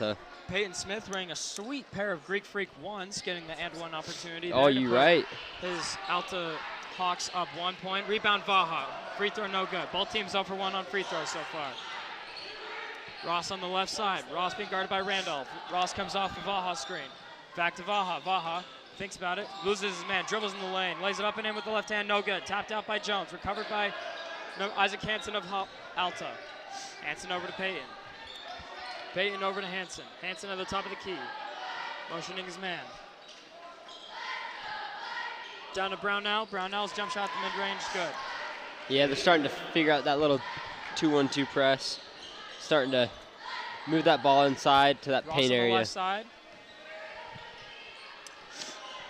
Alta. Peyton Smith wearing a sweet pair of Greek Freak 1s, getting the and one opportunity. Oh, you're right. His Alta Hawks up 1 point. Rebound Vaha. Free throw no good. Both teams up for 1 on free throws so far. Ross on the left side. Ross being guarded by Randolph. Ross comes off the Vaha screen. Back to Vaha. Vaha thinks about it. Loses his man. Dribbles in the lane. Lays it up and in with the left hand. No good. Tapped out by Jones. Recovered by Isaac Hansen of Alta. Hansen over to Peyton. Peyton over to Hansen. Hansen at the top of the key. Motioning his man. Down to Brownell. Brownell's jump shot at the mid-range. Good. Yeah, they're starting to figure out that little 2-1-2 press. Starting to move that ball inside to that Ross paint on area. The left side.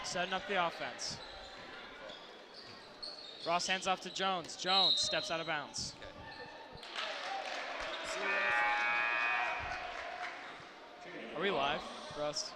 Setting up the offense. Ross hands off to Jones. Jones steps out of bounds. Are we live, Russ?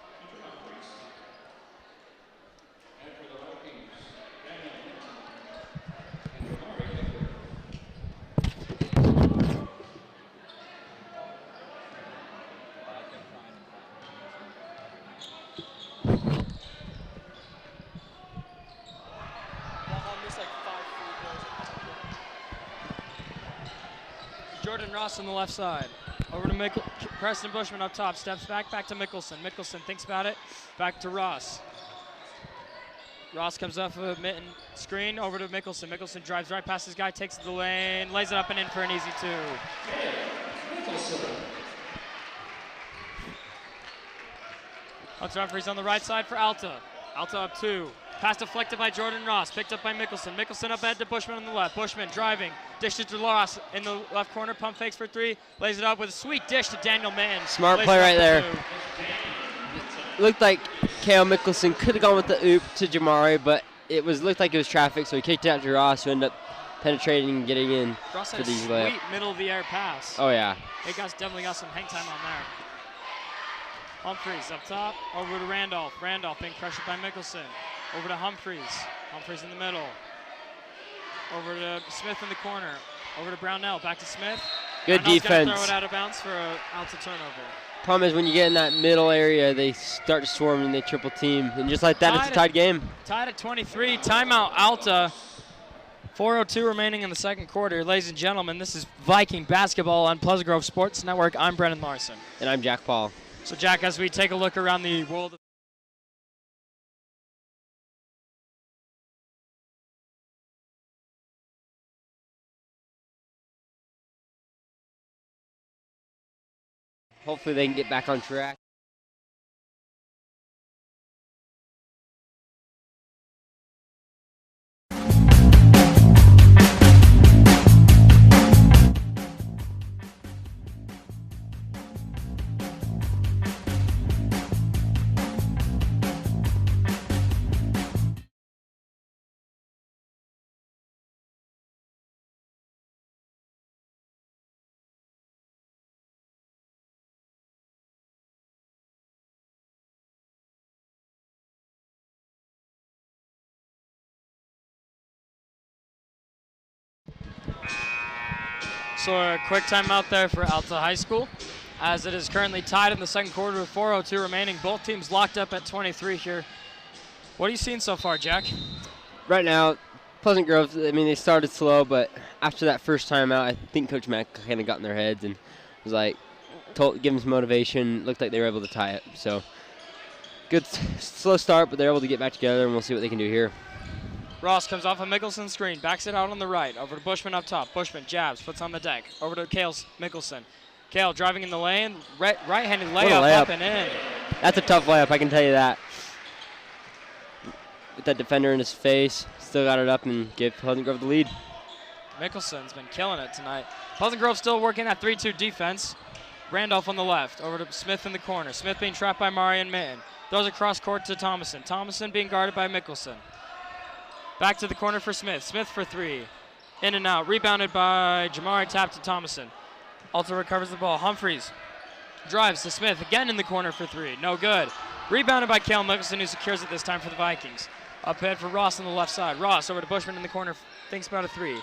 Jordan Ross on the left side. Over to Preston Bushman up top. Steps back to Mickelson. Mickelson thinks about it. Back to Ross. Ross comes off a mitten screen over to Mickelson. Mickelson drives right past his guy, takes it to the lane, lays it up and in for an easy 2. Hunter Humphreys on the right side for Alta. Alta up 2. Pass deflected by Jordan Ross, picked up by Mickelson. Mickelson up ahead to Bushman on the left. Bushman driving, dishes to Ross in the left corner, pump fakes for 3, lays it up with a sweet dish to Daniel Mann. Smart play right there. Looked like Kale Mickelson could have gone with the oop to Jamari, but looked like it was traffic, so he kicked it out to Ross, who ended up penetrating and getting in Ross for had these a layups. sweet middle of the air pass. Oh yeah. It definitely got some hang time on there. Humphreys up top, over to Randolph. Randolph being pressured by Mickelson. Over to Humphreys. Humphreys in the middle. Over to Smith in the corner. Over to Brownell. Back to Smith. Good Brownell's defense. gonna throw it out of bounds for an Alta turnover. Problem is when you get in that middle area, they start to swarm and they triple team. And just like that, it's a tied game. Tied at 23. Timeout Alta. 4:02 remaining in the second quarter. Ladies and gentlemen, this is Viking basketball on Pleasant Grove Sports Network. I'm Brennan Larson. And I'm Jack Paul. So Jack, as we take a look around the world hopefully they can get back on track. So a quick timeout there for Alta High School, as it is currently tied in the second quarter with 4:02 remaining. Both teams locked up at 23 here. What are you seeing so far, Jack? Right now, Pleasant Grove, I mean, they started slow, but after that first timeout, I think Coach Mack kind of got in their heads and was like, give them some motivation. Looked like they were able to tie it. So good, slow start, but they're able to get back together, and we'll see what they can do here. Ross comes off a Mickelson screen, backs it out on the right, over to Bushman up top. Bushman jabs, puts on the deck, over to Mickelson. Kale driving in the lane, right-handed layup up and in. That's a tough layup, I can tell you that. With that defender in his face, still got it up and give Pleasant Grove the lead. Mickelson's been killing it tonight. Pleasant Grove still working that 3-2 defense. Randolph on the left, over to Smith in the corner. Smith being trapped by Marion Mitten. Throws across court to Thomason. Thomason being guarded by Mickelson. Back to the corner for Smith. Smith for 3. In and out. Rebounded by Jamari. Tap to Thomason. Alta recovers the ball. Humphreys drives to Smith. Again in the corner for 3. No good. Rebounded by Kale Mickelson, who secures it this time for the Vikings. Up ahead for Ross on the left side. Ross over to Bushman in the corner. Thinks about a 3.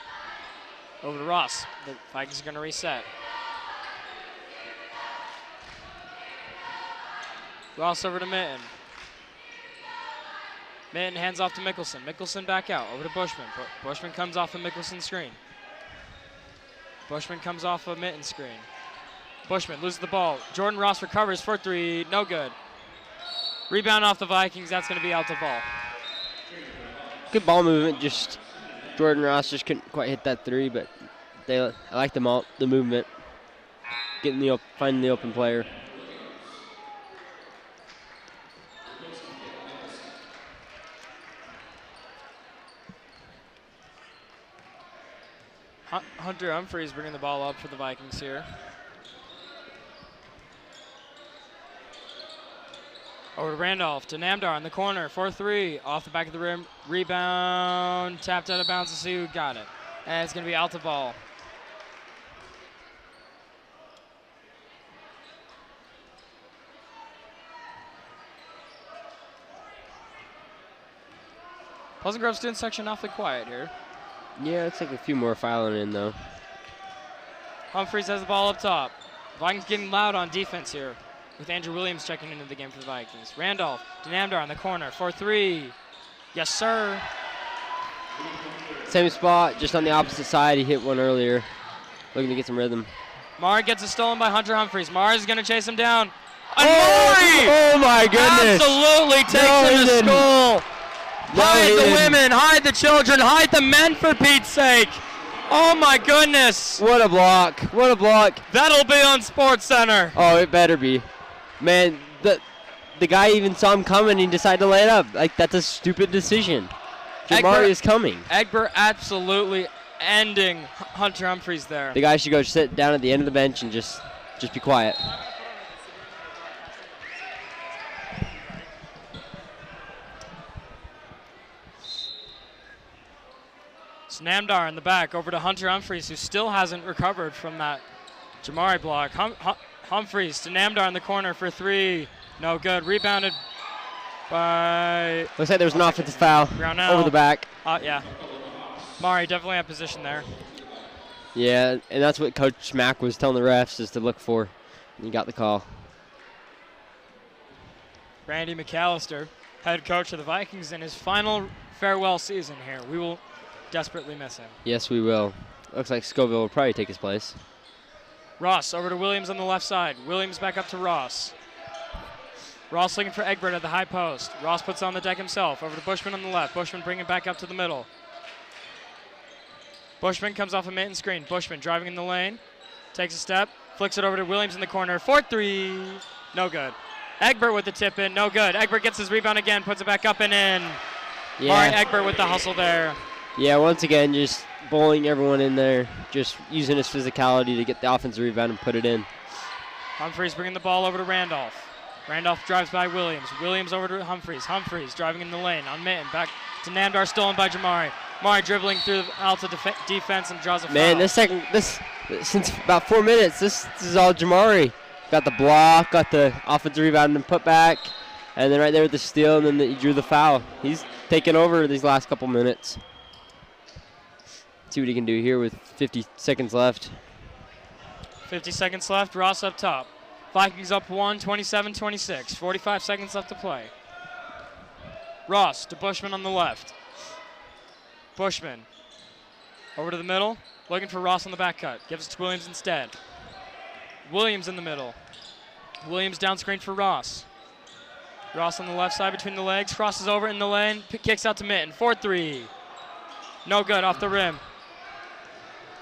Over to Ross. The Vikings are going to reset. Ross over to Mitten. Mitten hands off to Mickelson. Mickelson back out, over to Bushman. Bushman comes off of Mickelson's screen. Bushman comes off of Mitten's screen. Bushman loses the ball. Jordan Ross recovers for 3, no good. Rebound off the Vikings, that's going to be Alta ball. Good ball movement, just Jordan Ross just couldn't quite hit that 3, but I like the movement. Finding the open player. Hunter Humphreys bringing the ball up for the Vikings here. Over to Randolph, to Namdar in the corner, 4-3, off the back of the rim, rebound, tapped out of bounds to see who got it. And it's going to be Alta ball. Pleasant Grove student section awfully quiet here. Yeah, it's like a few more filing in, though. Humphreys has the ball up top. Vikings getting loud on defense here, with Andrew Williams checking into the game for the Vikings. Randolph to Namdar in the corner, 4-3. Yes, sir. Same spot, just on the opposite side. He hit one earlier, looking to get some rhythm. Mara gets it stolen by Hunter Humphreys. Mara's going to chase him down. Oh my goodness. Absolutely takes him to school. Hide the women, hide the children, hide the men, for Pete's sake. Oh my goodness. What a block. What a block. That'll be on Sports Center. Oh, it better be. Man, the guy even saw him coming and he decided to lay it up. Like, that's a stupid decision. Jamari is coming. Egbert absolutely ending Hunter Humphreys there. The guy should go sit down at the end of the bench and just be quiet. It's Namdar in the back over to Hunter Humphreys, who still hasn't recovered from that Jamari block. Humphreys to Namdar in the corner for 3. No good. Rebounded by... Looks like there was an offensive foul Brownell. over the back. Yeah. Mari definitely had position there. Yeah, and that's what Coach Mack was telling the refs is to look for. And he got the call. Randy McAllister, head coach of the Vikings, in his final farewell season here. We will desperately miss him. Yes, we will. Looks like Scoville will probably take his place. Ross over to Williams on the left side. Williams back up to Ross. Ross looking for Egbert at the high post. Ross puts on the deck himself. Over to Bushman on the left. Bushman bringing it back up to the middle. Bushman comes off a Minton screen. Bushman driving in the lane. Takes a step. Flicks it over to Williams in the corner. 4-3. No good. Egbert with the tip in. No good. Egbert gets his rebound again. Puts it back up and in. Yeah. Mari Egbert with the hustle there. Yeah, once again, just bowling everyone in there. Just using his physicality to get the offensive rebound and put it in. Humphreys bringing the ball over to Randolph. Randolph drives by Williams. Williams over to Humphreys. Humphreys driving in the lane on Mitten. Back to Namdar, stolen by Jamari. Mari dribbling through the Alta defense and draws a foul. Man, since about 4 minutes, this is all Jamari. Got the block, got the offensive rebound and put back, and then right there with the steal, and then he drew the foul. He's taken over these last couple minutes. See what he can do here with 50 seconds left. 50 seconds left. Ross up top. Vikings up 1, 27-26. 45 seconds left to play. Ross to Bushman on the left. Bushman over to the middle. Looking for Ross on the back cut. Gives it to Williams instead. Williams in the middle. Williams down screen for Ross. Ross on the left side between the legs. Crosses over in the lane. Kicks out to Mitten. 4-3. No good off the rim.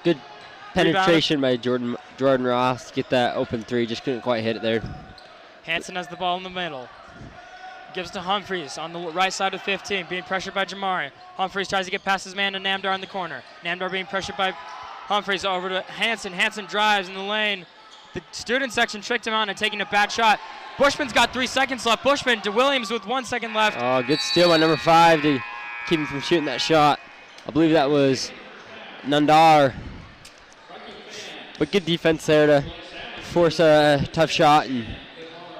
Good penetration by Jordan Ross to get that open 3. Just couldn't quite hit it there. Hansen has the ball in the middle. Gives to Humphreys on the right side of 15, being pressured by Jamari. Humphreys tries to get past his man to Namdar in the corner. Namdar being pressured by Humphreys over to Hansen. Hansen drives in the lane. The student section tricked him out and taking a bad shot. Bushman's got 3 seconds left. Bushman to Williams with 1 second left. Oh, good steal by number 5 to keep him from shooting that shot. I believe that was Nandar. But good defense there to force a tough shot and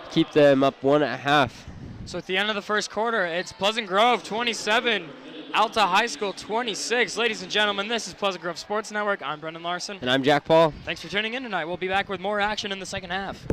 keep them up 1 at half. So at the end of the first quarter, it's Pleasant Grove 27, Alta High School 26. Ladies and gentlemen, this is Pleasant Grove Sports Network. I'm Brendan Larson. And I'm Jack Paul. Thanks for tuning in tonight. We'll be back with more action in the second half.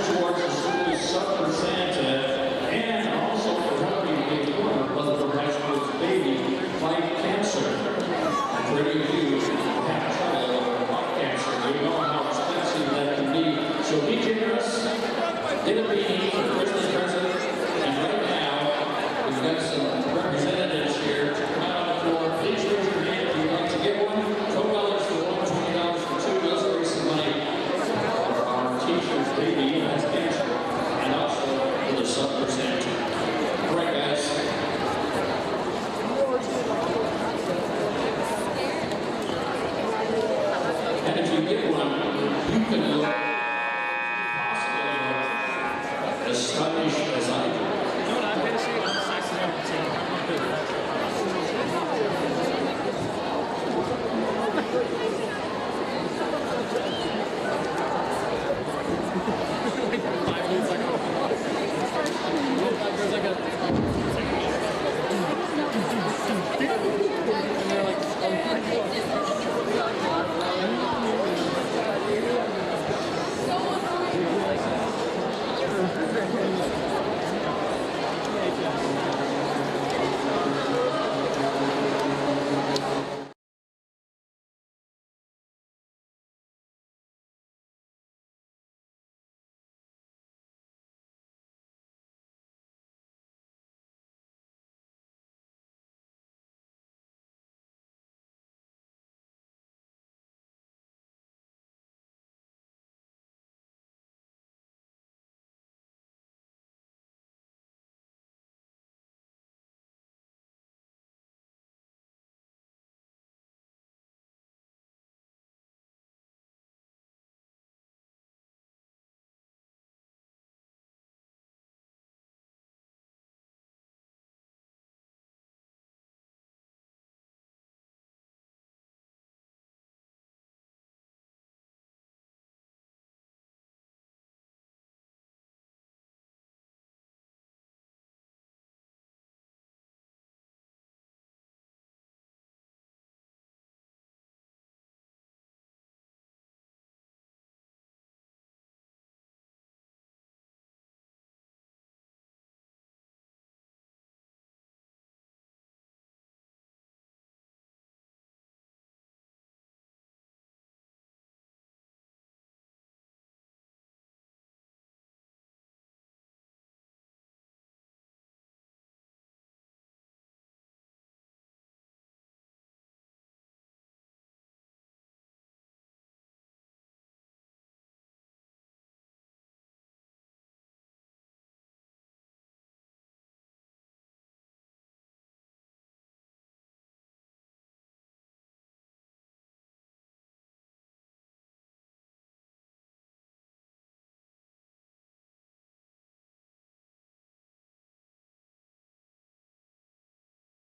towards the school's supper Santa, and also for helping a former Pleasantville High School's baby fight cancer. And for any of you who have trouble with cancer, you know how expensive that can be. So be generous, get a beanie for Christmas present, and right now, we've got some representatives here to come out on the floor. Please raise your hand if you'd like to get one. $12 for one, $20 for two. Let's raise some money for our teacher's baby who has cancer, and also for the supper Santa. All right, guys. And if you get one, you can look possibly as stylish as I do.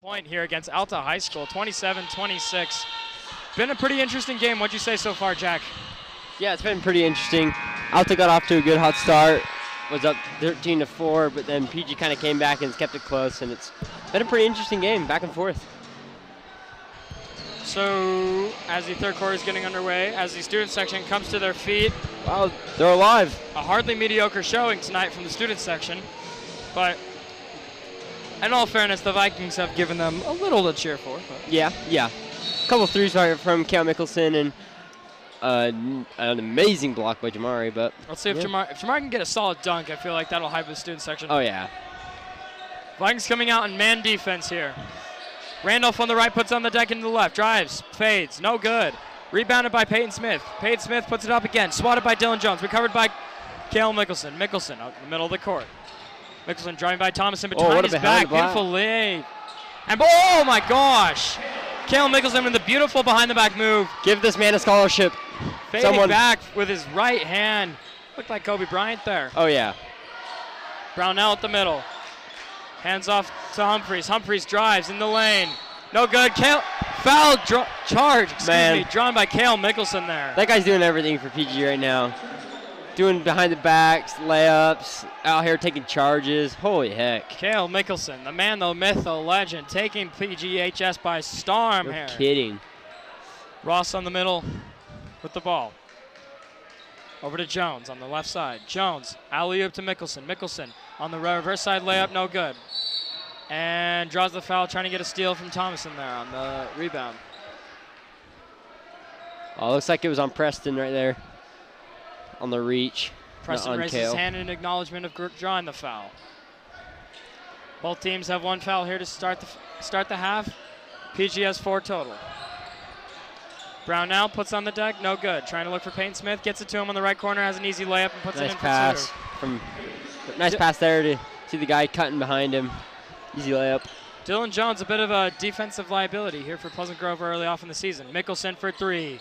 Point here against Alta High School, 27-26. Been a pretty interesting game. What'd you say so far, Jack? Yeah, it's been pretty interesting. Alta got off to a good hot start, was up 13-4, but then PG kind of came back and kept it close, and it's been a pretty interesting game, back and forth. So, as the third quarter is getting underway, as the student section comes to their feet. Wow, they're alive. A hardly mediocre showing tonight from the student section, but in all fairness, the Vikings have given them a little to cheer for. Yeah. A couple threes from Cal Mickelson and an amazing block by Jamari. But let's see if Jamari can get a solid dunk. I feel like that'll hype the student section. Oh yeah. Vikings coming out in man defense here. Randolph on the right puts on the deck into the left. Drives, fades, no good. Rebounded by Peyton Smith. Peyton Smith puts it up again. Swatted by Dylan Jones. Recovered by Kale Mickelson. Mickelson out in the middle of the court. Mickelson driving by Thomason behind his back. Beautiful lay. And oh my gosh. Kale Mickelson with the beautiful behind the back move. Give this man a scholarship. Fading back with his right hand. Looked like Kobe Bryant there. Oh yeah. Brownell at the middle. Hands off to Humphreys. Humphreys drives in the lane. No good. Foul charge, drawn by Kale Mickelson there. That guy's doing everything for PG right now. Doing behind the backs, layups, out here taking charges. Holy heck. Kale Mickelson, the man, the myth, the legend, taking PGHS by storm here. Kidding. Ross on the middle with the ball. Over to Jones on the left side. Jones, alley-oop to Mickelson. Mickelson on the reverse side layup, no good. And draws the foul, trying to get a steal from Thomason there on the rebound. Oh, looks like it was on Preston right there. On the reach. Preston raises his hand in acknowledgement of drawing the foul. Both teams have one foul here to start the half. PG has 4 total. Brown now puts on the deck, no good. Trying to look for Peyton Smith, gets it to him on the right corner, has an easy layup and puts it in for 2. Nice pass there to see the guy cutting behind him. Easy layup. Dylan Jones, a bit of a defensive liability here for Pleasant Grove early off in the season. Mickelson for 3.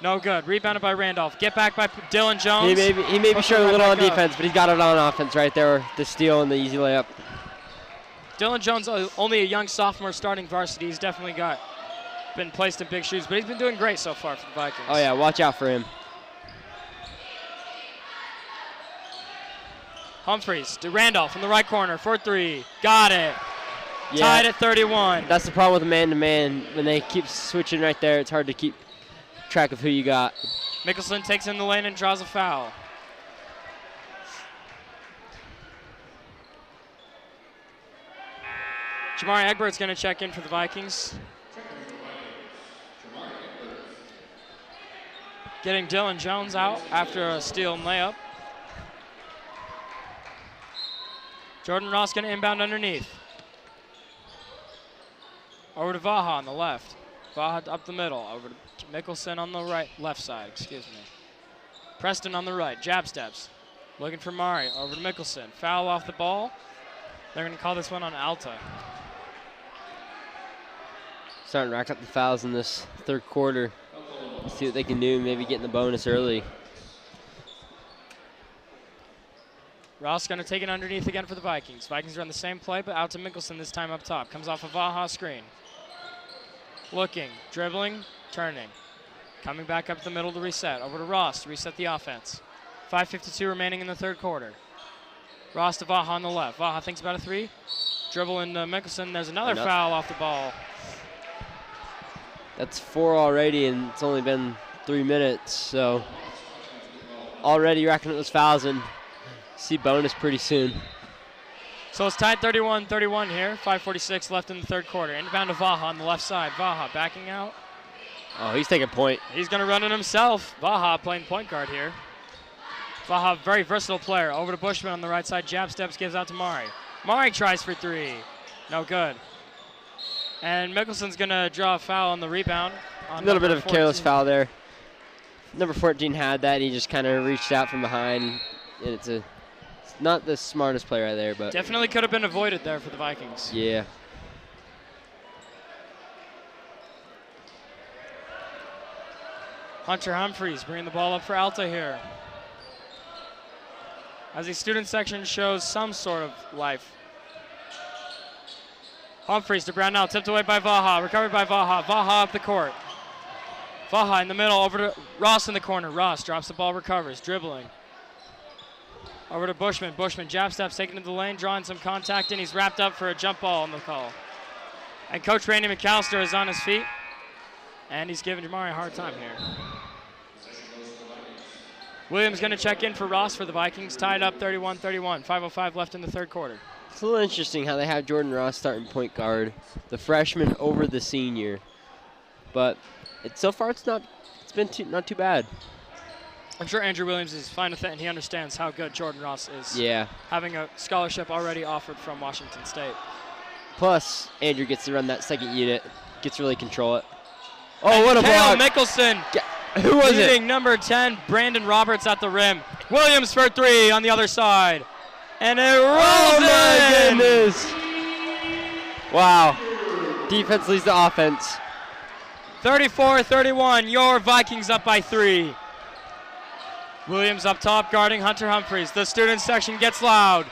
No good. Rebounded by Randolph. Get back by Dylan Jones. He may be showing a little on defense, but he's got it on offense right there. The steal and the easy layup. Dylan Jones, only a young sophomore starting varsity. He's definitely been placed in big shoes, but he's been doing great so far for the Vikings. Oh, yeah. Watch out for him. Humphreys to Randolph in the right corner for 3. Got it. Yeah, tied at 31. That's the problem with a man-to-man. When they keep switching right there, it's hard to keep track of who you got. Mickelson takes in the lane and draws a foul. Jamari Egbert's going to check in for the Vikings. Getting Dylan Jones out after a steal and layup. Jordan Ross going to inbound underneath. Over to Vaha on the left. Vaha up the middle. Over to Mickelson on the left side, excuse me. Preston on the right, jab steps. Looking for Mari, over to Mickelson. Foul off the ball. They're going to call this one on Alta. Starting to rack up the fouls in this third quarter. See what they can do, maybe getting the bonus early. Ross going to take it underneath again for the Vikings. Vikings run the same play, but out to Mickelson this time up top. Comes off a Vaha screen. Looking, dribbling, turning. Coming back up the middle to reset. Over to Ross to reset the offense. 5:52 remaining in the third quarter. Ross to Vaha on the left. Vaha thinks about a 3. Dribble into Mickelson. There's another foul off the ball. That's 4 already, and it's only been 3 minutes. So already racking up those fouls and see bonus pretty soon. So it's tied 31-31 here. 5:46 left in the third quarter. Inbound to Vaha on the left side. Vaha backing out. Oh, he's taking point. He's going to run it himself. Vaha playing point guard here. Vaha, very versatile player. Over to Bushman on the right side. Jab steps, gives out to Mari. Mari tries for 3. No good. And Mickelson's going to draw a foul on the rebound. A little bit of a careless foul there. Number 14 had that. He just kind of reached out from behind. And it's not the smartest player right there, but definitely could have been avoided there for the Vikings. Yeah. Hunter Humphreys bringing the ball up for Alta here. As the student section shows some sort of life. Humphreys to Brown now, tipped away by Vaha, recovered by Vaha. Vaha up the court. Vaha in the middle, over to Ross in the corner. Ross drops the ball, recovers, dribbling. Over to Bushman. Bushman jab steps, taking to the lane, drawing some contact, and he's wrapped up for a jump ball on the call. And Coach Randy McAllister is on his feet, and he's giving Jamari a hard time here. Williams going to check in for Ross for the Vikings, tied up 31-31. 5:05 left in the third quarter. It's a little interesting how they have Jordan Ross starting point guard, the freshman over the senior. But so far it's been not too bad. I'm sure Andrew Williams is fine with it, and he understands how good Jordan Ross is. Yeah. Having a scholarship already offered from Washington State. Plus, Andrew gets to run that second unit, gets to really control it. Oh, and what a Kale block. Mickelson. Who was it? Number 10, Brandon Roberts at the rim. Williams for 3 on the other side. And it rolls Oh, my in. goodness. Wow. Defense leads the offense. 34-31, your Vikings up by 3. Williams up top guarding Hunter Humphreys. The student section gets loud.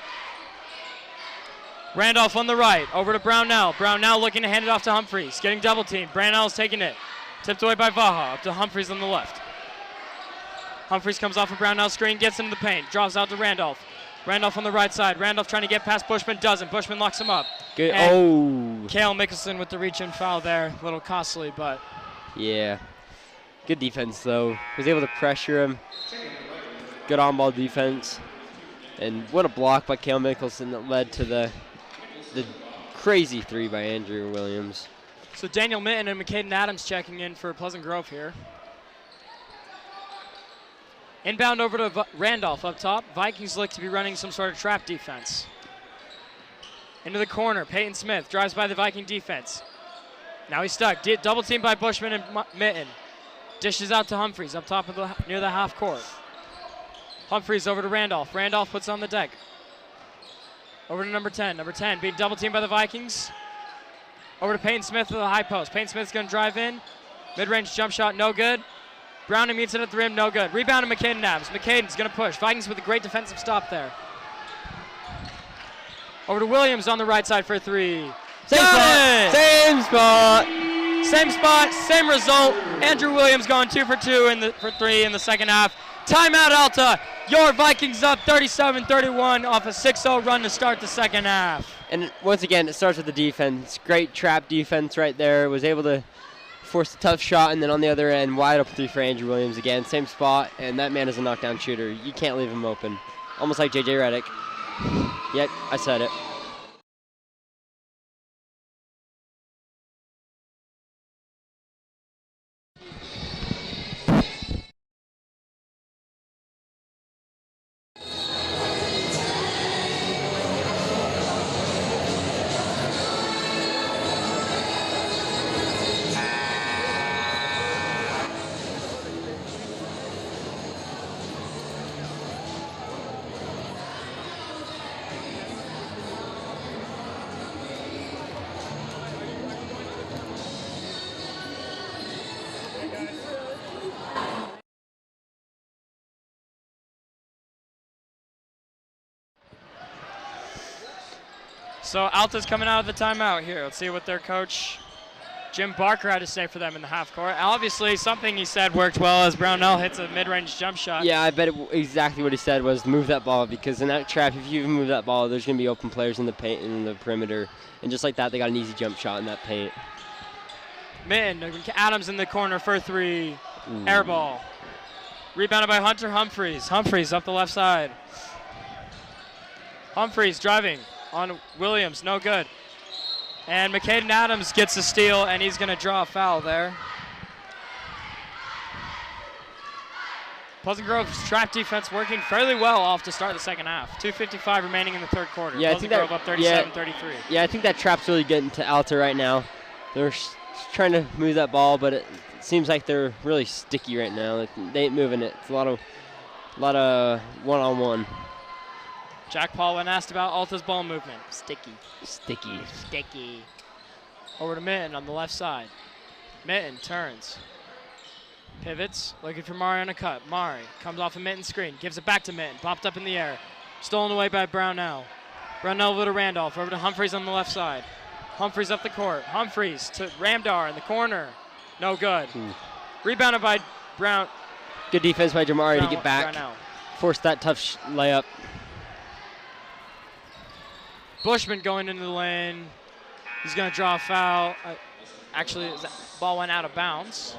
Randolph on the right, over to Brownell. Brownell looking to hand it off to Humphreys, getting double teamed. Brownell's taking it. Tipped away by Vaha, up to Humphreys on the left. Humphreys comes off a Brownell screen, gets into the paint, draws out to Randolph. Randolph on the right side. Randolph trying to get past Bushman, doesn't. Bushman locks him up. Good. And Kale Mickelson with the reach-in foul there. A little costly, but yeah. Good defense, though. Was able to pressure him. Good on-ball defense. And what a block by Cale Mickelson that led to the crazy 3 by Andrew Williams. So Daniel Mitten and McCaden Adams checking in for Pleasant Grove here. Inbound over to Randolph up top. Vikings look to be running some sort of trap defense. Into the corner, Peyton Smith drives by the Viking defense. Now he's stuck. Double team by Bushman and Mitten. Dishes out to Humphreys up top of near the half court. Humphreys over to Randolph. Randolph puts on the deck. Over to number 10. Number 10 being double teamed by the Vikings. Over to Peyton Smith to the high post. Peyton Smith's going to drive in. Mid-range jump shot, no good. Browning meets it at the rim, no good. Rebound to McCaden Adams. McCaden's going to push. Vikings with a great defensive stop there. Over to Williams on the right side for a 3. Same spot. Same spot, same result. Andrew Williams going 2 for 2 for 3 in the second half. Timeout Alta. Your Vikings up 37-31 off a 6-0 run to start the second half. And once again, it starts with the defense. Great trap defense right there. Was able to force a tough shot, and then on the other end, wide open 3 for Andrew Williams again. Same spot, and that man is a knockdown shooter. You can't leave him open. Almost like J.J. Redick. Yep, I said it. So Alta's coming out of the timeout here. Let's see what their coach, Jim Barker, had to say for them in the half court. Obviously, something he said worked well as Brownell hits a mid-range jump shot. Yeah, I bet exactly what he said was move that ball, because in that trap, if you move that ball, there's going to be open players in the paint and in the perimeter. And just like that, they got an easy jump shot in that paint. Mitten, Adams in the corner for 3. Air ball. Rebounded by Hunter Humphreys. Humphreys up the left side. Humphreys driving on Williams, no good. And McCaden Adams gets a steal, and he's going to draw a foul there. Pleasant Grove's trap defense working fairly well off to start the second half. 2:55 remaining in the third quarter. Yeah, Pleasant Grove up 37-33. Yeah, I think that trap's really getting to Alta right now. They're trying to move that ball, but it seems like they're really sticky right now. Like, they ain't moving it. It's a lot of one-on-one. Jack Paul, when asked about Alta's ball movement, sticky. Over to Mitten on the left side. Mitten turns. Pivots, looking for Mari on a cut. Mari comes off a Mitten screen, gives it back to Mitten, popped up in the air. Stolen away by Brownell. Brownell over to Randolph, over to Humphreys on the left side. Humphreys up the court. Humphreys to Ramdar in the corner. No good. Rebounded by Brown. Good defense by Jamari to get back. Brownell. Forced that tough layup. Bushman going into the lane. He's going to draw a foul. Actually, that ball went out of bounds.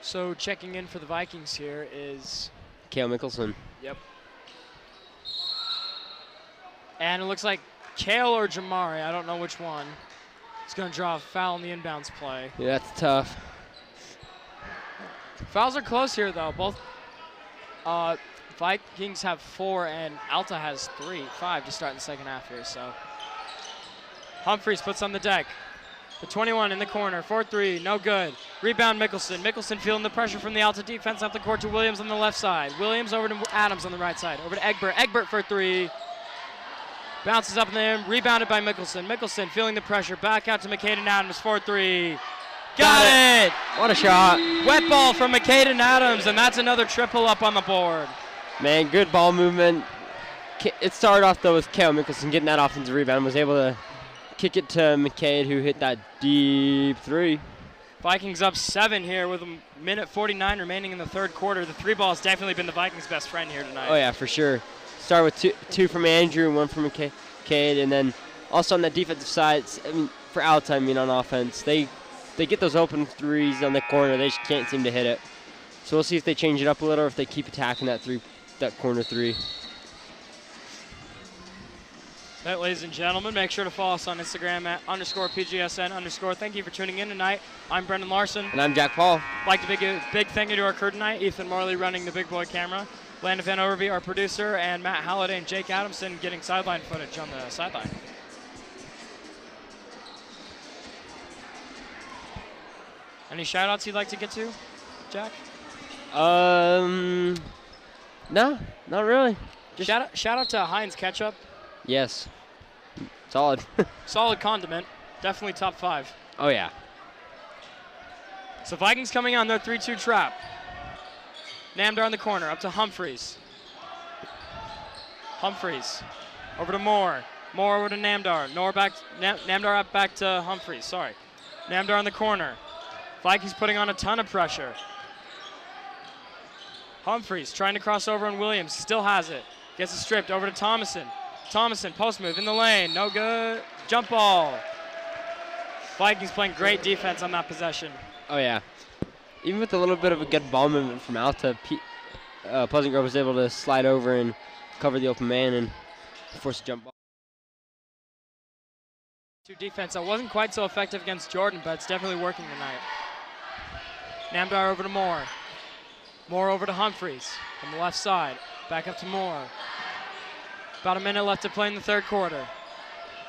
So checking in for the Vikings here is Cale Mickelson. Yep. And it looks like Cale or Jamari, I don't know which one. He's going to draw a foul in the inbounds play. Yeah, that's tough. Fouls are close here, though. Both Vikings have 4 and Alta has 5 to start in the second half here. So Humphreys puts on the deck. The 21 in the corner, 4-3, no good. Rebound Mickelson. Mickelson feeling the pressure from the Alta defense up the court to Williams on the left side. Williams over to Adams on the right side. Over to Egbert. Egbert for 3. Bounces up in the air, rebounded by Mickelson. Mickelson feeling the pressure, back out to McCaden Adams, 4-3. Got it! What a shot. Wet ball from McCaden Adams, and that's another triple up on the board. Man, good ball movement. It started off, though, with Cale Mickelson getting that offensive rebound. Was able to kick it to McCade, who hit that deep 3. Vikings up 7 here with a minute 49 remaining in the third quarter. The three ball has definitely been the Vikings' best friend here tonight. Oh, yeah, for sure. Start with two from Andrew and one from Cade. And then also on that defensive side, I mean, for Alta, on offense, they get those open threes on the corner. They just can't seem to hit it. So we'll see if they change it up a little or if they keep attacking that corner three. That, ladies and gentlemen, make sure to follow us on Instagram at _PGSN_. Thank you for tuning in tonight. I'm Brendan Larson. And I'm Jack Paul. I'd like to give a big thank you to our crew tonight. Ethan Morley running the big boy camera. Landon Van Overby, our producer, and Matt Halliday and Jake Adamson getting sideline footage on the sideline. Any shout-outs you'd like to get to, Jack? No, not really. Just shout out to Heinz Ketchup. Yes. Solid. Solid condiment. Definitely top 5. Oh, yeah. So Vikings coming on their 3-2 trap. Namdar in the corner, up to Humphreys. Humphreys over to Moore. Moore over to Namdar. Namdar up back to Humphreys, sorry. Namdar in the corner. Vikings putting on a ton of pressure. Humphreys trying to cross over on Williams, still has it. Gets it stripped over to Thomason. Thomason, post move in the lane, no good. Jump ball. Vikings playing great defense on that possession. Oh, yeah. Even with a little bit of a good ball movement from Alta, Pleasant Grove was able to slide over and cover the open man and force a jump ball. Defense that wasn't quite so effective against Jordan, but it's definitely working tonight. Namdar over to Moore. Moore over to Humphreys on the left side. Back up to Moore. About a minute left to play in the third quarter.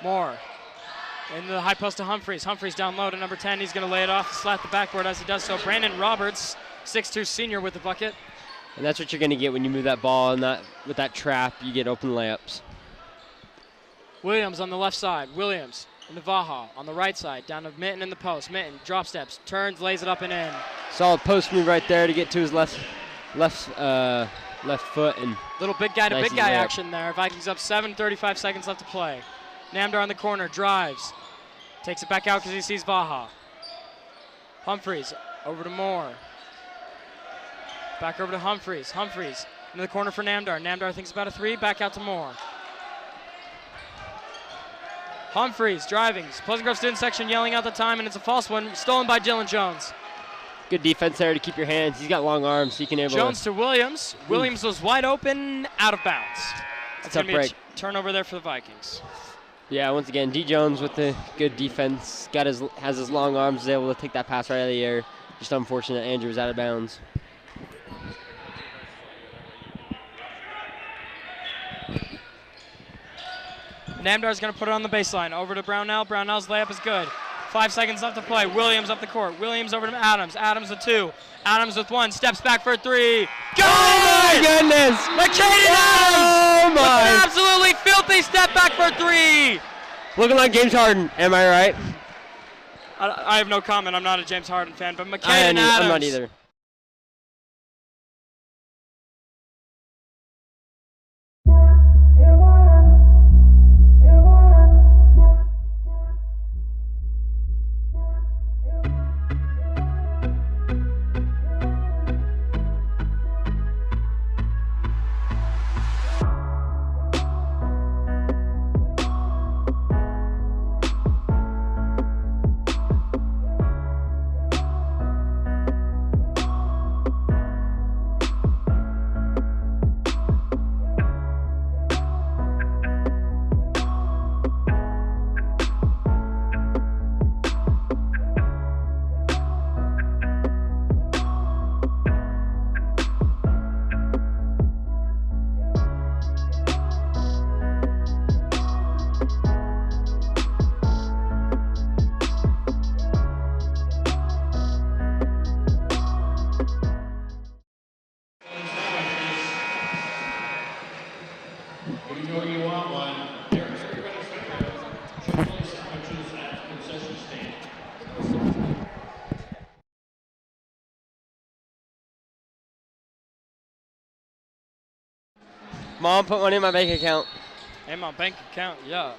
Moore in the high post to Humphreys. Humphreys down low to number 10. He's going to lay it off, slat the backboard as he does so. Brandon Roberts, 6'2" senior with the bucket. And that's what you're going to get when you move that ball and with that trap, you get open layups. Williams on the left side. Williams into Vaha on the right side. Down to Mitten in the post. Mitten drop steps, turns, lays it up and in. Solid post move right there to get to his left foot. And little big guy to nice big guy layup. action there. Vikings up 7, 35 seconds left to play. Namdar on the corner, drives. Takes it back out because he sees Vaha. Humphreys over to Moore. Back over to Humphreys. Humphreys into the corner for Namdar. Namdar thinks about a 3, back out to Moore. Humphreys driving. Pleasant Grove student section yelling out the time, and it's a false one, stolen by Dylan Jones. Good defense there to keep your hands. He's got long arms, so he can able Jones to Williams. Williams was wide open, out of bounds. That's going to be a turnover there for the Vikings. Yeah, once again, D. Jones with the good defense. Has his long arms, is able to take that pass right out of the air. Just unfortunate Andrew was out of bounds. Namdar's going to put it on the baseline. Over to Brownell. Brownell's layup is good. 5 seconds left to play. Williams up the court. Williams over to Adams. Adams with 2. Adams with 1. Steps back for a 3. Go! Oh, my goodness! McCaden Adams! Oh, my! With an absolutely filthy step back for a 3. Looking like James Harden. Am I right? I have no comment. I'm not a James Harden fan, but McCaden Adams. I'm not either. Mom put money in my bank account. In my bank account, yeah.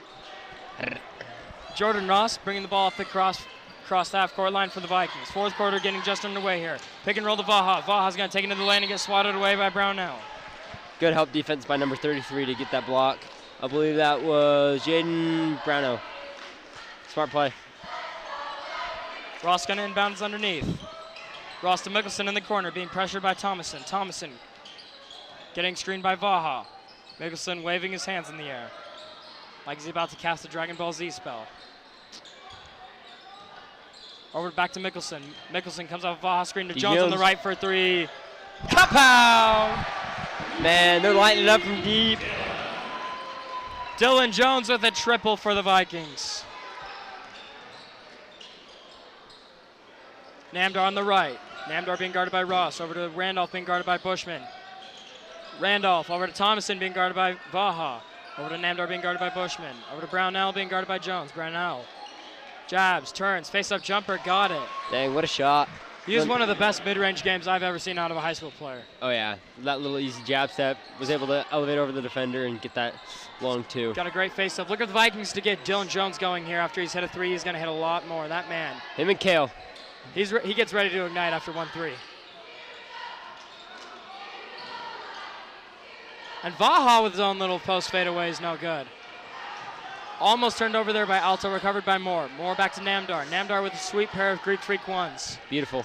Jordan Ross bringing the ball off the Across the half-court line for the Vikings. Fourth quarter getting just underway here. Pick and roll to Vaha. Vaha's going to take it into the lane and get swatted away by Brownell. Good help defense by number 33 to get that block. I believe that was Jaden Brownell. Smart play. Ross going to inbound underneath. Ross to Mickelson in the corner, being pressured by Thomason. Thomason getting screened by Vaha. Mickelson waving his hands in the air like he's about to cast a Dragon Ball Z spell. Over back to Mickelson. Mickelson comes off Vaha screen to Jones on the right for 3. Kapow! Man, they're lighting it up from deep. Dylan Jones with a triple for the Vikings. Namdar on the right. Namdar being guarded by Ross. Over to Randolph being guarded by Bushman. Randolph over to Thomason being guarded by Vaha. Over to Namdar being guarded by Bushman. Over to Brownell being guarded by Jones. Brownell jabs, turns, face-up jumper, got it. Dang, what a shot. He is one of the best mid-range games I've ever seen out of a high school player. Oh, yeah. That little easy jab step, was able to elevate over the defender and get that long two. Got a great face-up. Look at the Vikings to get Dylan Jones going here. After he's hit a 3, he's going to hit a lot more. That man. Him and Kale. He gets ready to ignite after 1-3. And Vaha with his own little post fadeaway is no good. Almost turned over there by Alta, recovered by Moore. Moore back to Namdar. Namdar with a sweet pair of Greek Freak ones. Beautiful.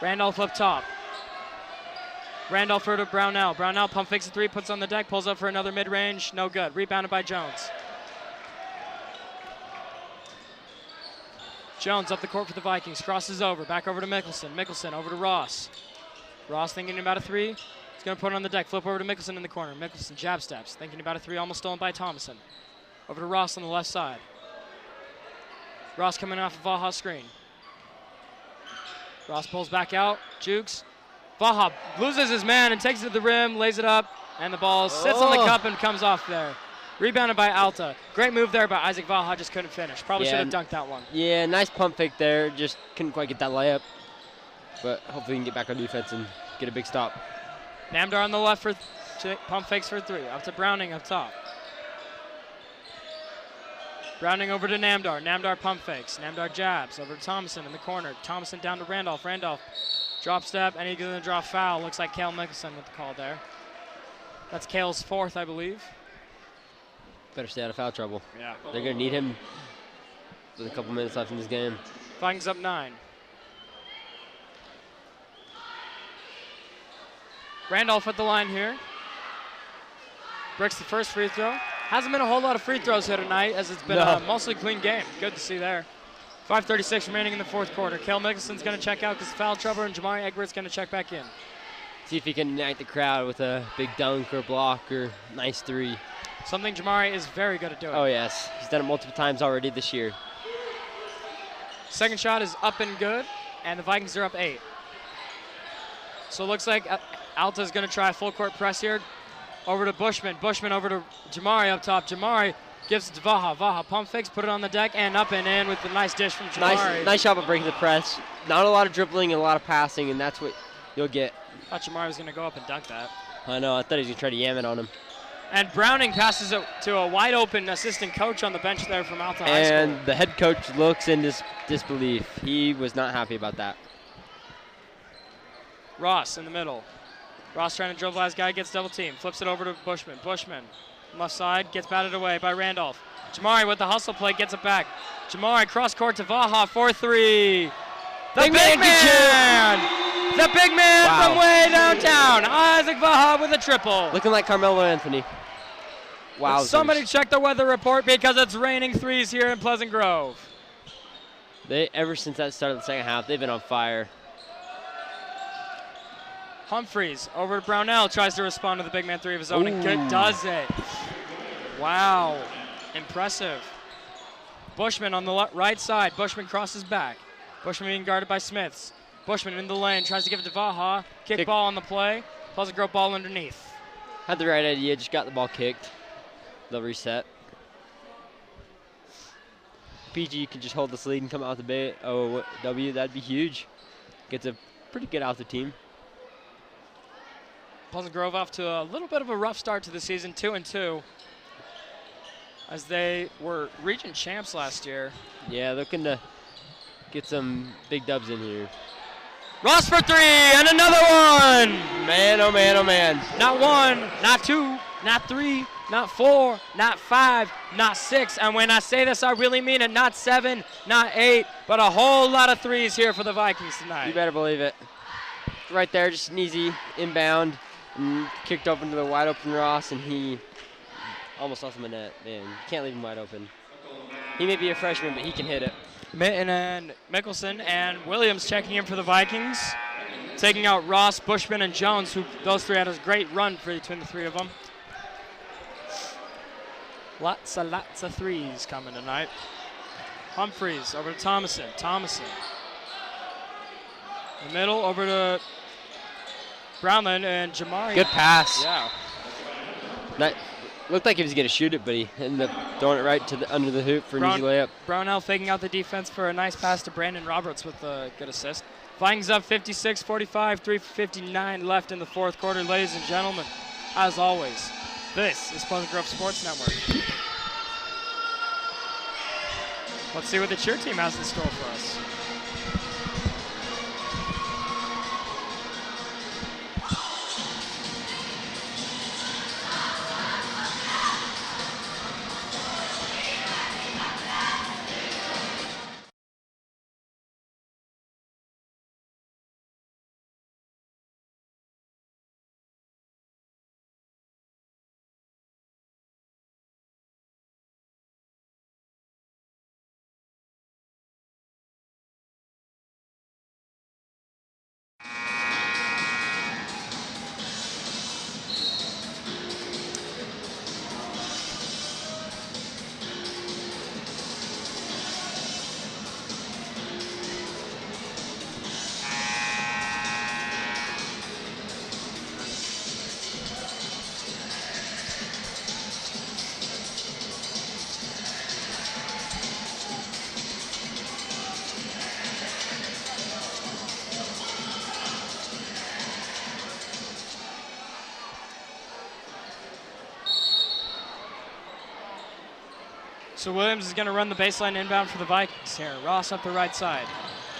Randolph up top. Randolph over to Brownell. Brownell pump fakes a 3, puts on the deck, pulls up for another mid-range. No good. Rebounded by Jones. Jones up the court for the Vikings. Crosses over. Back over to Mickelson. Mickelson over to Ross. Ross thinking about a 3. He's going to put it on the deck. Flip over to Mickelson in the corner. Mickelson jab steps. Thinking about a 3. Almost stolen by Thomason. Over to Ross on the left side. Ross coming off of Vaha's screen. Ross pulls back out. Jukes. Vaha loses his man and takes it to the rim. Lays it up. And the ball sits on the cup and comes off there. Rebounded by Alta. Great move there, but Isaac Vaha just couldn't finish. Probably should have dunked that one. Yeah, nice pump fake there. Just couldn't quite get that layup. But hopefully he can get back on defense and get a big stop. Namdar on the left for pump fakes for 3. Up to Browning up top. Browning over to Namdar. Namdar pump fakes. Namdar jabs over to Thomason in the corner. Thomason down to Randolph. Randolph drop step, and he's going to draw foul. Looks like Kale Mickelson with the call there. That's Kale's 4th, I believe. Better stay out of foul trouble. Yeah. They're going to need him with a couple minutes left in this game. Vikings up 9. Randolph at the line here. Breaks the first free throw. Hasn't been a whole lot of free throws here tonight, as it's been a mostly clean game. Good to see there. 5:36 remaining in the 4th quarter. Kale Mickelson's going to check out because of foul trouble, and Jamari Egbert's going to check back in. See if he can ignite the crowd with a big dunk or block or nice 3. Something Jamari is very good at doing. Oh, yes. He's done it multiple times already this year. Second shot is up and good, and the Vikings are up 8. So it looks like Alta's going to try a full court press here. Over to Bushman. Bushman over to Jamari up top. Jamari gives it to Vaha. Vaha pump fakes, put it on the deck, and up and in with the nice dish from Jamari. Nice job of breaking the press. Not a lot of dribbling and a lot of passing, and that's what you'll get. I thought Jamari was going to go up and dunk that. I know. I thought he was going to try to yam it on him. And Browning passes it to a wide-open assistant coach on the bench there from Alta High School. And the head coach looks in disbelief. He was not happy about that. Ross in the middle. Ross trying to dribble his guy, gets double teamed. Flips it over to Bushman. Bushman, left side, gets batted away by Randolph. Jamari with the hustle play, gets it back. Jamari cross court to Vaha, 4-3. The big man! The big man from way downtown. Isaac Vaha with a triple. Looking like Carmelo Anthony. Wow. Somebody check the weather report because it's raining 3s here in Pleasant Grove. Ever since that started the second half, they've been on fire. Humphreys over to Brownell, tries to respond to the big man 3 of his own, and good does it. Wow, impressive. Bushman on the right side. Bushman crosses back. Bushman being guarded by Smiths. Bushman in the lane, tries to give it to Vaha. Kick ball on the play. Pleasant Grove ball underneath. Had the right idea, just got the ball kicked. They'll reset. PG can just hold this lead and come out the OW. That'd be huge. Gets a pretty good Alta team. Pleasant Grove off to a little bit of a rough start to the season, 2-2, as they were region champs last year. Yeah, looking to get some big dubs in here. Ross for 3, and another one! Man, oh man, oh man. Not 1, not 2, not 3, not 4, not 5, not 6. And when I say this, I really mean it. Not 7, not 8, but a whole lot of 3s here for the Vikings tonight. You better believe it. Right there, just an easy inbound, and kicked open to the wide open Ross, and he almost lost him in net. Man, you can't leave him wide open. He may be a freshman, but he can hit it. Mitten and Mickelson and Williams checking in for the Vikings, taking out Ross, Bushman, and Jones, who those 3 had a great run between the 3 of them. Lots of 3s coming tonight. Humphreys over to Thomason. Thomason. In the middle over to Brownland and Jamari. Good pass. Yeah. Looked like he was going to shoot it, but he ended up throwing it right to under the hoop for an easy layup. Brownell faking out the defense for a nice pass to Brandon Roberts with a good assist. Vikings up 56-45, 3:59 left in the 4th quarter. Ladies and gentlemen, as always, this is Pleasant Grove Sports Network. Let's see what the cheer team has in store for us. So Williams is going to run the baseline inbound for the Vikings here. Ross up the right side.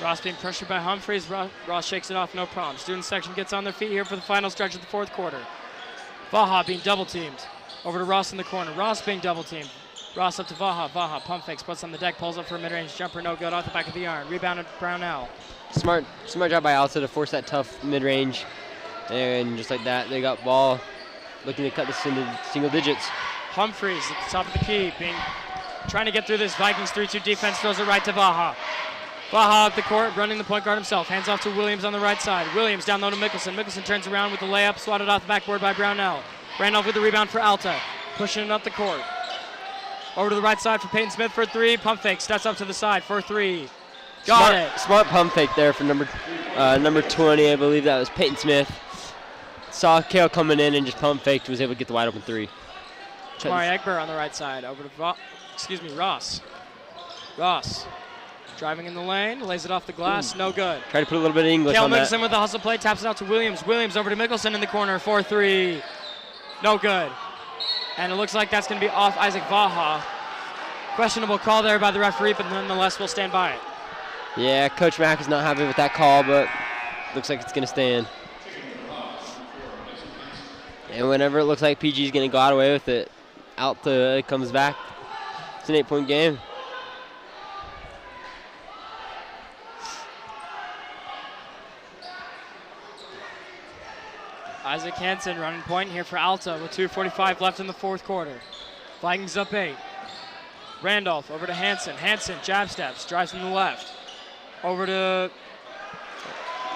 Ross being pressured by Humphreys. Ross shakes it off, no problem. Student section gets on their feet here for the final stretch of the 4th quarter. Vaha being double teamed. Over to Ross in the corner. Ross being double teamed. Ross up to Vaha. Vaha pump fakes, puts on the deck, pulls up for a mid-range jumper, no good, off the back of the iron. Rebounded Brownell. Smart job by Alta to force that tough mid-range. And just like that, they got ball looking to cut this into single digits. Humphreys at the top of the key, trying to get through this Vikings 3-2 defense, throws it right to Vaha. Vaha up the court, running the point guard himself. Hands off to Williams on the right side. Williams down low to Mickelson. Mickelson turns around with the layup, swatted off the backboard by Brownell. Randolph with the rebound for Alta, pushing it up the court. Over to the right side for Peyton Smith for 3. Pump fake, steps up to the side for 3. Got it. Smart pump fake there for number 20, I believe that was Peyton Smith. Saw Kale coming in and just pump faked, was able to get the wide open 3. Mari Egbert on the right side, over to Ross. Ross driving in the lane, lays it off the glass, no good. Try to put a little bit of English Kale on Mickelson that. with the hustle play, taps it out to Williams. Williams over to Mickelson in the corner, 4-3. No good. And it looks like that's going to be off Isaac Vaha. Questionable call there by the referee, but nonetheless we'll stand by it. Yeah, Coach Mack is not happy with that call, but looks like it's going to stand. And whenever it looks like PG is going to go out away with it, Alta comes back. It's an 8-point game. Isaac Hansen running point here for Alta with 2:45 left in the 4th quarter. Vikings up 8. Randolph over to Hansen. Hansen jab steps, drives from the left. Over to...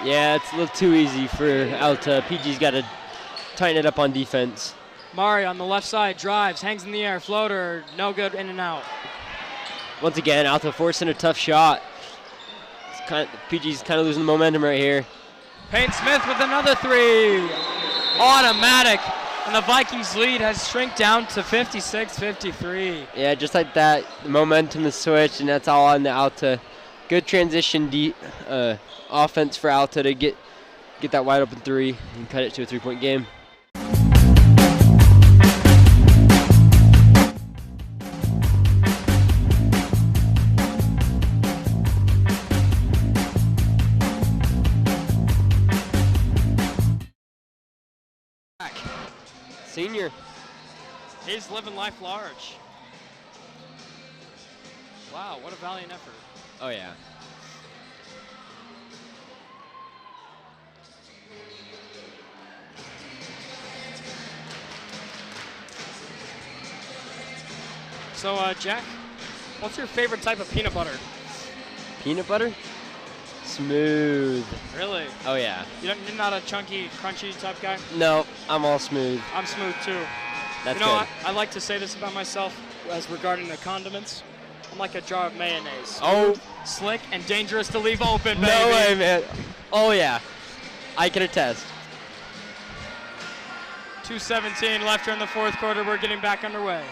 Yeah, it's a little too easy for Alta. PG's got to tighten it up on defense. Mari on the left side, drives, hangs in the air, floater, no good, in and out. Once again, Alta forcing a tough shot. PG's kind of losing the momentum right here. Payne Smith with another 3. Automatic. And the Vikings lead has shrunk down to 56-53. Yeah, just like that, the momentum is switched, and that's all on the Alta. Good transition offense for Alta to get that wide open 3 and cut it to a 3-point game. senior. He's living life large. Wow, what a valiant effort. Oh, yeah. So, Jack, what's your favorite type of peanut butter? Peanut butter? Smooth. Really? Oh, yeah. You're not a chunky, crunchy type guy? No, I'm all smooth. I'm smooth, too. That's you know, good. I like to say this about myself as regarding the condiments. I'm like a jar of mayonnaise. Oh. Slick and dangerous to leave open, baby. No way, man. Oh, yeah. I can attest. 2:17 left here in the fourth quarter. We're getting back underway.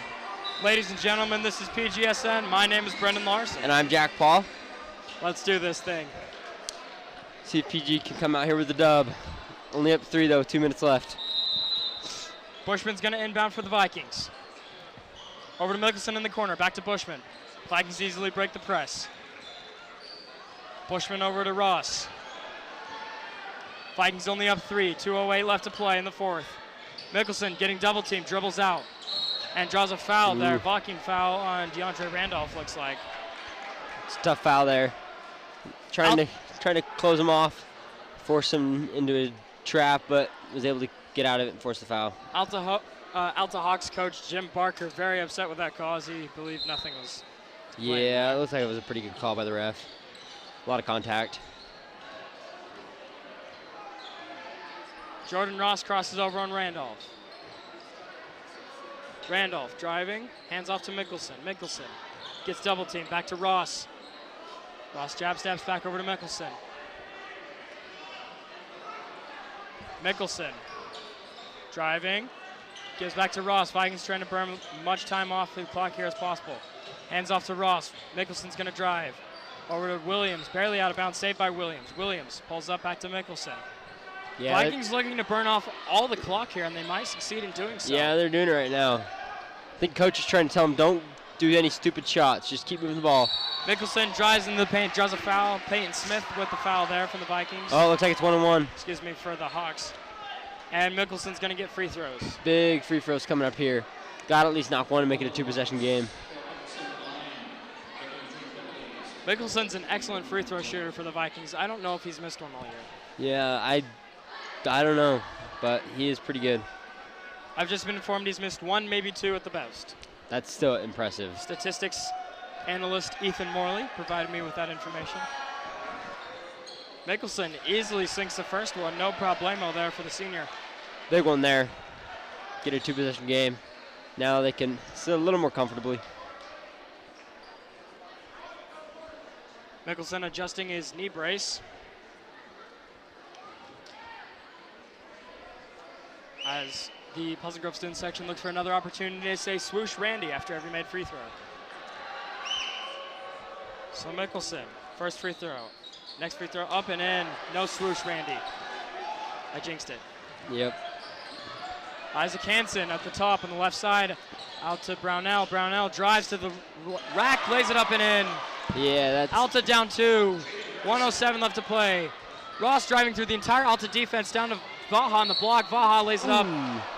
Ladies and gentlemen, this is PGSN. My name is Brendan Larson. And I'm Jack Paul. Let's do this thing. See if PG can come out here with the dub. Only up 3, though. 2 minutes left. Bushman's going to inbound for the Vikings. Over to Mickelson in the corner. Back to Bushman. Vikings easily break the press. Bushman over to Ross. Vikings only up 3. 2:08 left to play in the fourth. Mickelson getting double teamed, dribbles out, and draws a foul there. Blocking foul on DeAndre Randolph, looks like. It's a tough foul there. Trying to close him off, force him into a trap, but was able to get out of it and force the foul. Alta Hawks coach Jim Barker very upset with that cause. He believed nothing was. Yeah, it looks like it was a pretty good call by the ref. A lot of contact. Jordan Ross crosses over on Randolph. Randolph driving, hands off to Mickelson. Mickelson gets double teamed, back to Ross. Ross jab steps back over to Mickelson. Mickelson driving, gives back to Ross. Vikings trying to burn as much time off the clock here as possible. Hands off to Ross. Mickelson's going to drive. Over to Williams, barely out of bounds, saved by Williams. Williams pulls up back to Mickelson. Yeah, Vikings looking to burn off all the clock here, and they might succeed in doing so. Yeah, they're doing it right now. I think coach is trying to tell them, don't do any stupid shots. Just keep moving the ball. Mickelson drives into the paint, draws a foul. Peyton Smith with the foul there from the Vikings. Oh, looks like it's 1-on-1. Excuse me, for the Hawks. And Mickelson's going to get free throws. Big free throws coming up here. Got to at least knock one and make it a 2-possession game. Mickelson's an excellent free throw shooter for the Vikings. I don't know if he's missed one all year. Yeah, I don't know, but he is pretty good. I've just been informed he's missed 1, maybe 2 at the best. That's still impressive. Statistics analyst Ethan Morley provided me with that information. Mickelson easily sinks the first one. No problemo there for the senior. Big one there. Get a 2-possession game. Now they can sit a little more comfortably. Mickelson adjusting his knee brace. As the Pleasant Grove student section looks for another opportunity to say swoosh Randy after every made free throw. So Mickelson, first free throw. Next free throw up and in. No swoosh Randy. I jinxed it. Yep. Isaac Hansen at the top on the left side. Out to Brownell. Brownell drives to the rack, lays it up and in. Yeah, that's... Alta down 2. 1:07 left to play. Ross driving through the entire Alta defense down to Vaha on the block. Vaha lays it up.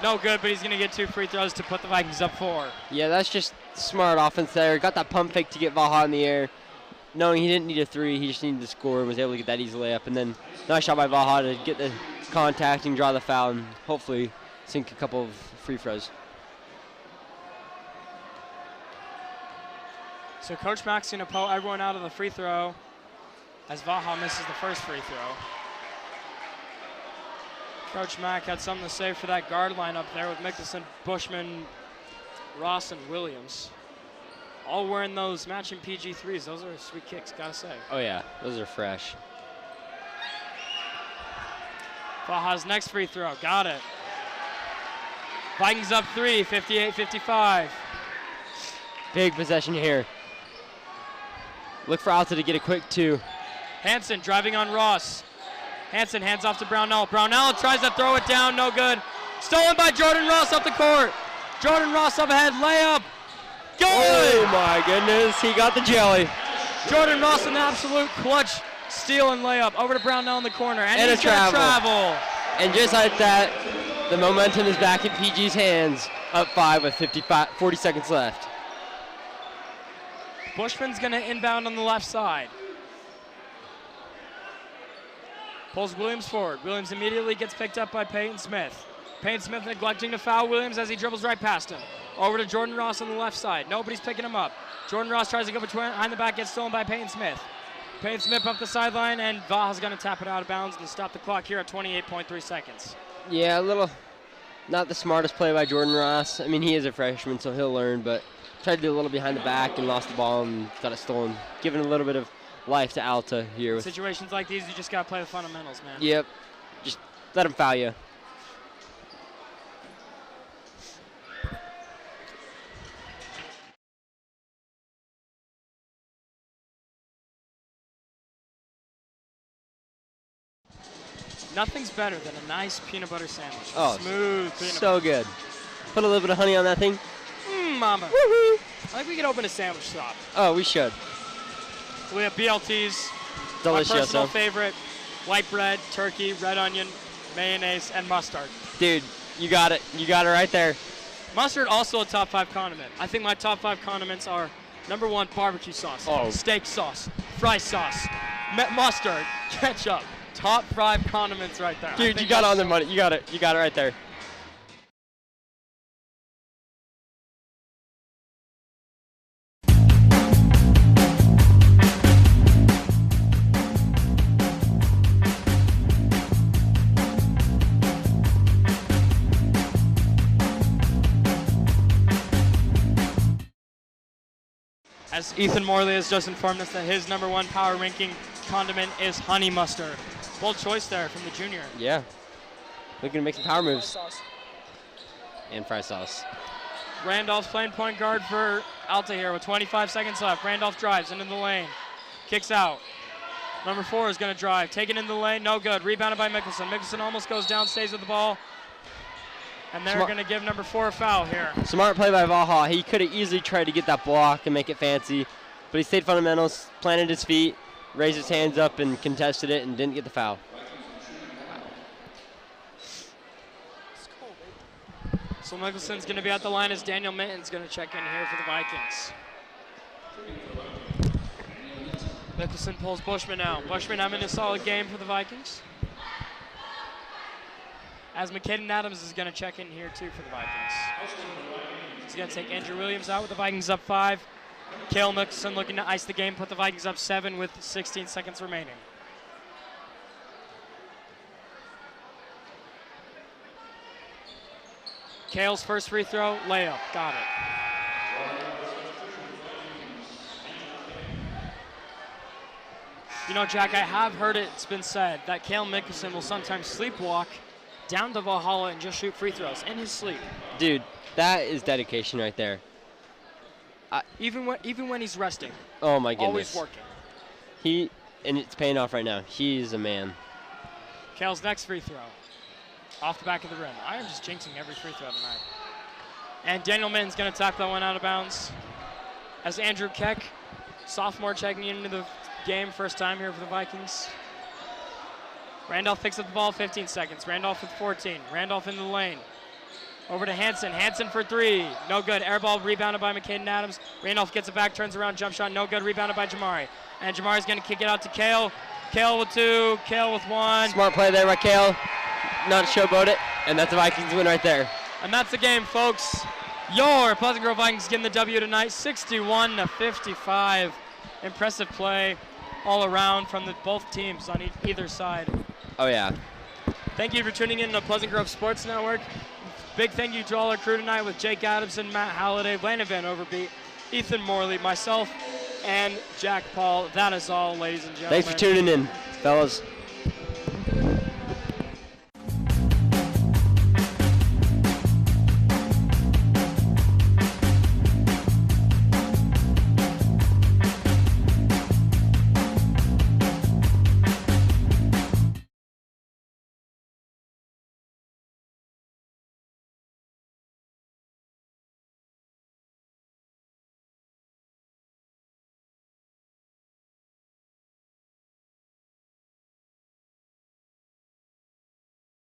No good, but he's going to get 2 free throws to put the Vikings up 4. Yeah, that's just smart offense there. Got that pump fake to get Vaha in the air. Knowing he didn't need a 3, he just needed to score and was able to get that easy layup. And then nice shot by Vaha to get the contact and draw the foul and hopefully sink a couple of free throws. So Coach Mack's going to pull everyone out of the free throw as Vaha misses the first free throw. Coach Mack had something to say for that guard lineup there with Mickelson, Bushman, Ross, and Williams. All wearing those matching PG3s. Those are sweet kicks, gotta say. Oh yeah, those are fresh. Vaha's next free throw, got it. Vikings up 3, 58-55. Big possession here. Look for Alta to get a quick 2. Hansen driving on Ross. Hansen hands off to Brownell. Brownell tries to throw it down, no good. Stolen by Jordan Ross up the court. Jordan Ross up ahead, layup. Good! Oh my goodness, he got the jelly. Jordan Ross an absolute clutch steal and layup. Over to Brownell in the corner, and he's a gonna travel. And just like that, The momentum is back in PG's hands. Up 5 with 40 seconds left. Bushman's going to inbound on the left side. Pulls Williams forward. Williams immediately gets picked up by Peyton Smith. Peyton Smith neglecting to foul Williams as he dribbles right past him. Over to Jordan Ross on the left side. Nobody's picking him up. Jordan Ross tries to go behind the back, gets stolen by Peyton Smith. Peyton Smith up the sideline, and Vaha's going to tap it out of bounds to stop the clock here at 28.3 seconds. Yeah, a little, not the smartest play by Jordan Ross. I mean, he is a freshman, so he'll learn, but tried to do a little behind the back and lost the ball and got it stolen. Giving a little bit of life to Alta here. Situations like these, you just got to play the fundamentals, man. Yep. Just let him foul you. Nothing's better than a nice peanut butter sandwich. Oh, smooth peanut so butter. good. Put a little bit of honey on that thing. Mama. Woohoo! I think we could open a sandwich shop. Oh, we should. We have BLTs. Delicious. My personal favorite, white bread, turkey, red onion, mayonnaise, and mustard. Dude, you got it. You got it right there. Mustard, also a top 5 condiment. I think my top 5 condiments are number 1, barbecue sauce, steak sauce, fry sauce, mustard, ketchup. Top 5 condiments right there. Dude, you got on the money. You got it. You got it right there. As Ethan Morley has just informed us that his number 1 power ranking condiment is honey mustard. Bold choice there from the junior. Yeah. Looking to make some power moves. And fry sauce. Randolph's playing point guard for Alta here with 25 seconds left. Randolph drives into the lane. Kicks out. Number 4 is going to drive. Taken in the lane. No good. Rebounded by Mickelson. Mickelson almost goes down, stays with the ball. And they're going to give number 4 a foul here. Smart play by Vaha. He could have easily tried to get that block and make it fancy. But he stayed fundamentals, planted his feet, raised his hands up and contested it and didn't get the foul. So Mickelson's going to be at the line as Daniel Minton's going to check in here for the Vikings. Mickelson pulls Bushman out. Bushman having a solid game for the Vikings. As McKaden Adams is going to check in here too for the Vikings. He's going to take Andrew Williams out with the Vikings up 5. Cale Mickelson looking to ice the game, put the Vikings up 7 with 16 seconds remaining. Cale's first free throw, layup, got it. You know, Jack, I have heard it's been said that Cale Mickelson will sometimes sleepwalk down to Valhalla and just shoot free throws in his sleep. Dude, that is dedication right there. Even when he's resting. Oh my goodness. Always working. And it's paying off right now. He's a man. Cale's next free throw. Off the back of the rim. I am just jinxing every free throw tonight. And Daniel Minton's going to tap that one out of bounds. As Andrew Keck, sophomore, checking into the game, first time here for the Vikings. Randolph picks up the ball, 15 seconds. Randolph with 14. Randolph in the lane. Over to Hansen. Hansen for 3. No good. Air ball rebounded by McKaden Adams. Randolph gets it back, turns around, jump shot. No good. Rebounded by Jamari. And Jamari's going to kick it out to Cale. Cale with 2. Cale with 1. Smart play there by Cale. Not showboat it. And that's a Vikings win right there. And that's the game, folks. Your Pleasant Grove Vikings getting the W tonight, 61-55. Impressive play all around from both teams on either side. Oh, yeah. Thank you for tuning in to Pleasant Grove Sports Network. Big thank you to all our crew tonight with Jake Adamson, Matt Halliday, Landon Van Overbeek, Ethan Morley, myself, and Jack Paul. That is all, ladies and gentlemen. Thanks for tuning in, fellas.